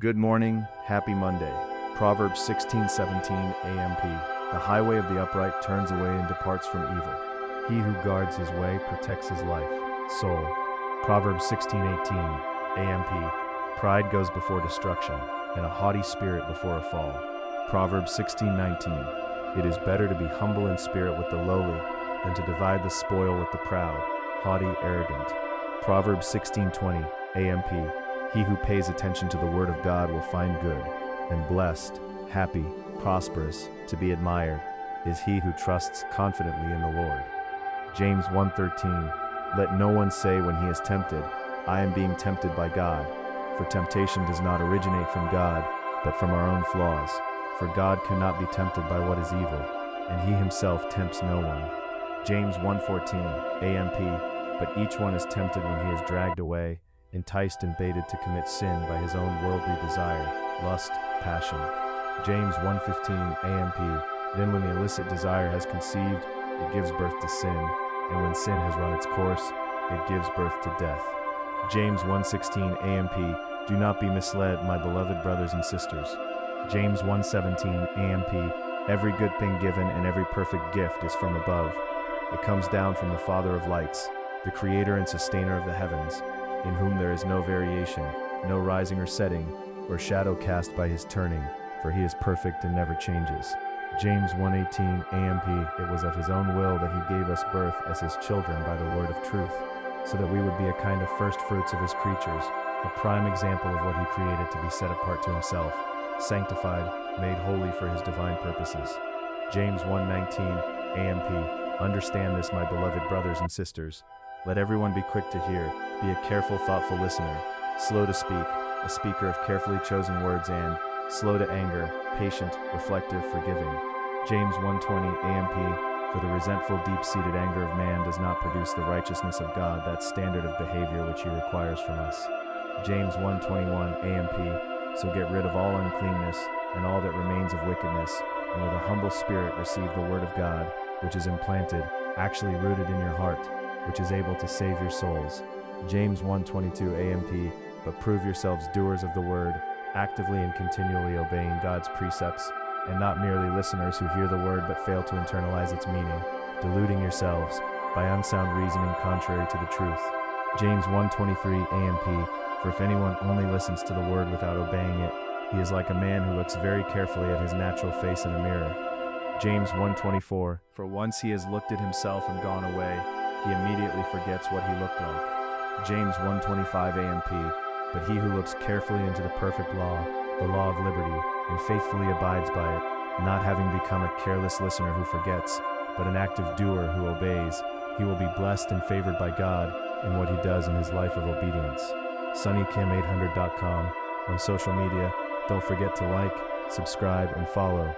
Good morning, happy Monday. Proverbs 16:17 AMP. The highway of the upright turns away and departs from evil. He who guards his way protects his life. Soul. Proverbs 16:18 AMP. Pride goes before destruction, and a haughty spirit before a fall. Proverbs 16:19. It is better to be humble in spirit with the lowly than to divide the spoil with the proud, haughty, arrogant. Proverbs 16:20 AMP. He who pays attention to the word of God will find good, and blessed, happy, prosperous, to be admired, is he who trusts confidently in the Lord. James 1:13. Let no one say when he is tempted, I am being tempted by God, for temptation does not originate from God, but from our own flaws. For God cannot be tempted by what is evil, and he himself tempts no one. James 1:14 AMP. But each one is tempted when he is dragged away, enticed and baited to commit sin by his own worldly desire, lust, passion. James 1:15 AMP. Then when the illicit desire has conceived, it gives birth to sin, and when sin has run its course, it gives birth to death. James 1:16 AMP. Do not be misled, my beloved brothers and sisters. James 1:17 AMP. Every good thing given and every perfect gift is from above. It comes down from the Father of lights, the creator and sustainer of the heavens, in whom there is no variation, no rising or setting, or shadow cast by his turning, for he is perfect and never changes. James 1:18 AMP. It was of his own will that he gave us birth as his children by the word of truth, so that we would be a kind of first fruits of his creatures, a prime example of what he created to be set apart to himself, sanctified, made holy for his divine purposes. James 1:19 AMP. Understand this, my beloved brothers and sisters. Let everyone be quick to hear, be a careful, thoughtful listener, slow to speak, a speaker of carefully chosen words, and slow to anger, patient, reflective, forgiving. James 1:20 AMP. For the resentful, deep-seated anger of man does not produce the righteousness of God, that standard of behavior which he requires from us. James 1:21 AMP. So get rid of all uncleanness and all that remains of wickedness, and with a humble spirit receive the word of God, which is implanted, actually rooted in your heart, which is able to save your souls. James 1:22 AMP. But prove yourselves doers of the word, actively and continually obeying God's precepts, and not merely listeners who hear the word but fail to internalize its meaning, deluding yourselves by unsound reasoning contrary to the truth. James 1:23 AMP. For if anyone only listens to the word without obeying it, he is like a man who looks very carefully at his natural face in a mirror. James 1:24. For once he has looked at himself and gone away, he immediately forgets what he looked like. James 1:25 AMP. But he who looks carefully into the perfect law, the law of liberty, and faithfully abides by it, not having become a careless listener who forgets, but an active doer who obeys, he will be blessed and favored by God in what he does in his life of obedience. SunnyKim800.com. On social media, don't forget to like, subscribe, and follow.